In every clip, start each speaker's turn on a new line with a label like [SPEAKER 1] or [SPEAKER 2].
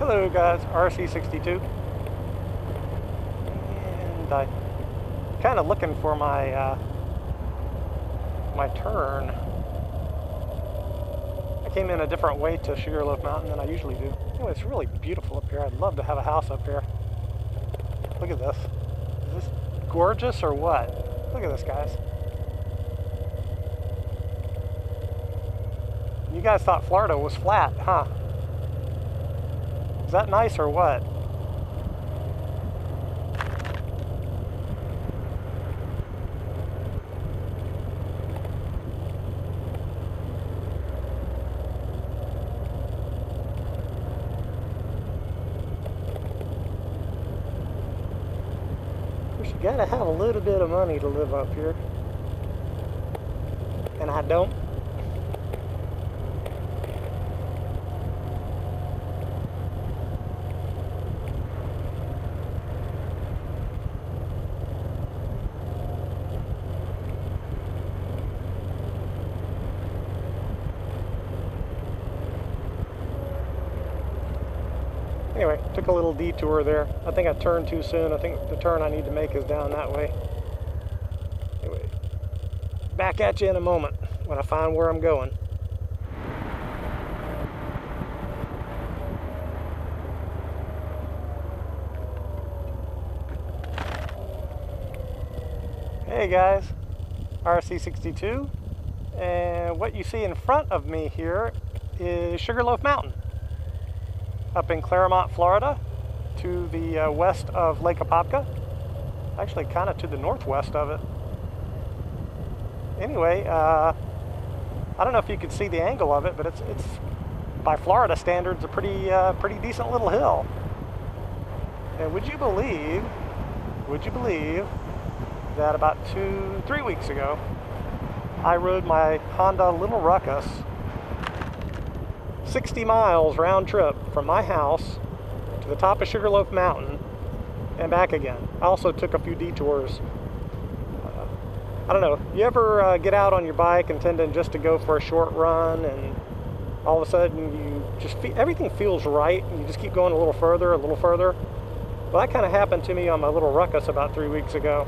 [SPEAKER 1] Hello guys, RC62, and I'm kind of looking for my my turn. I came in a different way to Sugarloaf Mountain than I usually do. Anyway, it's really beautiful up here. I'd love to have a house up here. Look at this. Is this gorgeous or what? Look at this, guys. You guys thought Florida was flat, huh? Is that nice or what? Of course, you gotta have a little bit of money to live up here. And I don't. Anyway, took a little detour there. I think I turned too soon. I think the turn I need to make is down that way. Anyway, back at you in a moment when I find where I'm going. Hey guys, RC62, and what you see in front of me here is Sugarloaf Mountain, up in Clermont, Florida, to the west of Lake Apopka. Actually, kind of to the northwest of it. Anyway, I don't know if you could see the angle of it, but it's by Florida standards, a pretty decent little hill. And would you believe that about 3 weeks ago, I rode my Honda Little Ruckus 60 miles round trip from my house to the top of Sugarloaf Mountain and back again. I also took a few detours. I don't know, you ever get out on your bike intending just to go for a short run, and all of a sudden you just everything feels right and you just keep going a little further, a little further? Well, that kind of happened to me on my Little Ruckus about 3 weeks ago.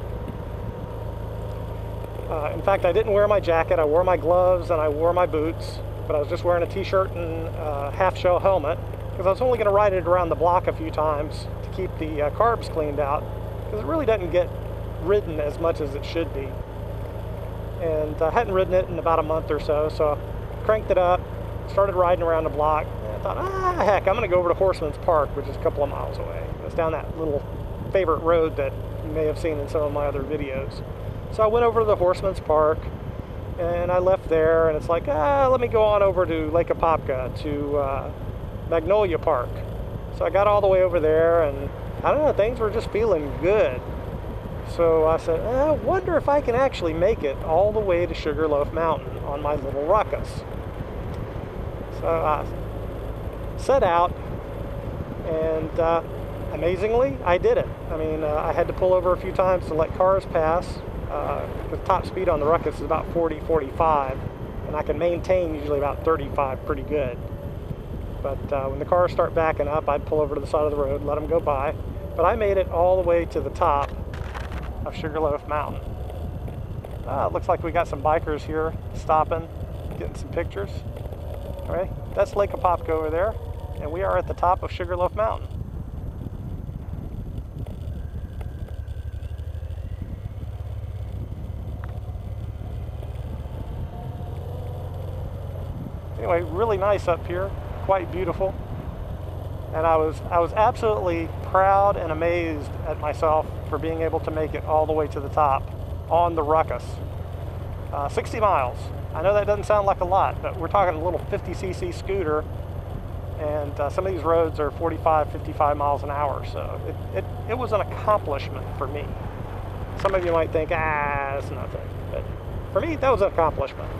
[SPEAKER 1] In fact, I didn't wear my jacket. I wore my gloves and I wore my boots, but I was just wearing a t-shirt and a half-shell helmet because I was only going to ride it around the block a few times to keep the carbs cleaned out, because it really doesn't get ridden as much as it should be. And I hadn't ridden it in about a month or so, so I cranked it up, started riding around the block, and I thought, heck, I'm going to go over to Horseman's Park, which is a couple of miles away. It's down that little favorite road that you may have seen in some of my other videos. So I went over to the Horseman's Park, and I left there, and it's like, let me go on over to Lake Apopka, to Magnolia Park. So I got all the way over there, and I don't know, things were just feeling good. So I said, I wonder if I can actually make it all the way to Sugarloaf Mountain on my Little Ruckus. So I set out, and amazingly, I did it. I mean, I had to pull over a few times to let cars pass. The top speed on the Ruckus is about 40-45, and I can maintain usually about 35 pretty good. But when the cars start backing up, I'd pull over to the side of the road, let them go by. But I made it all the way to the top of Sugarloaf Mountain. It looks like we got some bikers here stopping, getting some pictures. All right, that's Lake Apopka over there, and we are at the top of Sugarloaf Mountain. Anyway, really nice up here, quite beautiful. And I was absolutely proud and amazed at myself for being able to make it all the way to the top on the Ruckus. 60 miles. I know that doesn't sound like a lot, but we're talking a little 50cc scooter, and some of these roads are 45, 55 miles an hour, so it was an accomplishment for me. Some of you might think, it's nothing, but for me, that was an accomplishment.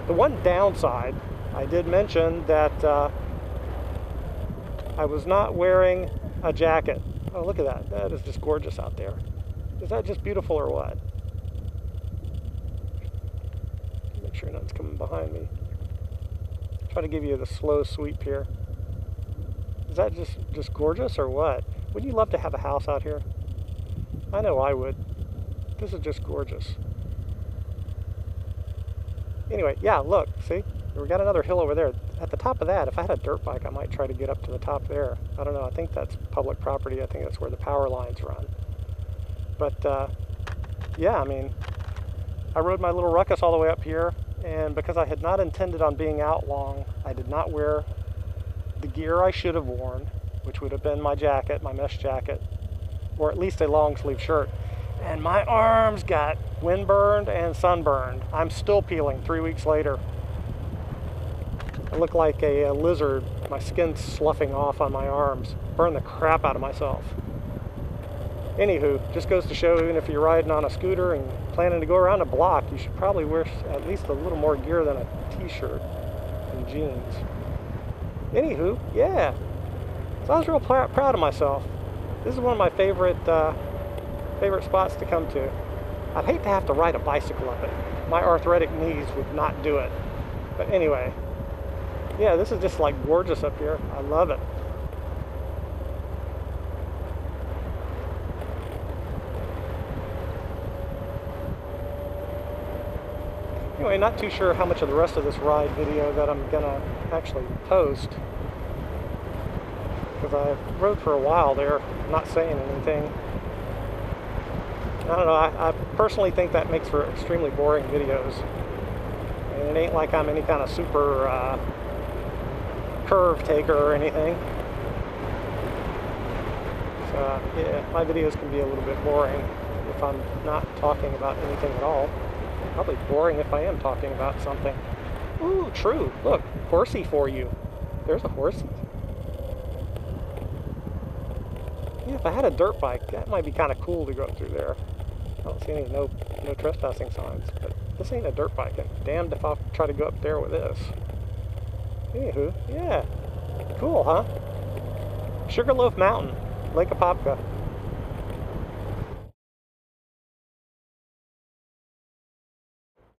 [SPEAKER 1] The one downside, I did mention that I was not wearing a jacket. Oh, look at that. That is just gorgeous out there. Is that just beautiful or what? Make sure nothing's coming behind me. Try to give you the slow sweep here. Is that just gorgeous or what? Wouldn't you love to have a house out here? I know I would. This is just gorgeous. Anyway, yeah, look, see? We got another hill over there. At the top of that, if I had a dirt bike, I might try to get up to the top there. I don't know, I think that's public property. I think that's where the power lines run. But, yeah, I mean, I rode my little ruckus all the way up here, and because I had not intended on being out long, I did not wear the gear I should have worn, which would have been my jacket, my mesh jacket, or at least a long sleeve shirt. And my arms got windburned and sunburned. I'm still peeling 3 weeks later. I look like a lizard. My skin's sloughing off on my arms. Burned the crap out of myself. Anywho, just goes to show, even if you're riding on a scooter and planning to go around a block, you should probably wear at least a little more gear than a t-shirt and jeans. Anywho, yeah. So I was real proud of myself. This is one of my favorite spots to come to. I'd hate to have to ride a bicycle up it. My arthritic knees would not do it. But anyway, yeah, this is just like gorgeous up here. I love it. Anyway, not too sure how much of the rest of this ride video that I'm gonna actually post, because I rode for a while there not saying anything. I don't know, I personally think that makes for extremely boring videos. And it ain't like I'm any kind of super curve taker or anything. So yeah, my videos can be a little bit boring if I'm not talking about anything at all. Probably boring if I am talking about something. Ooh, true. Look, horsey for you. There's a horsey. Yeah, if I had a dirt bike, that might be kind of cool to go up through there. I don't see any no trespassing signs, but this ain't a dirt bike, and damned if I'll try to go up there with this. Anywho, yeah. Cool, huh? Sugarloaf Mountain, Lake Apopka.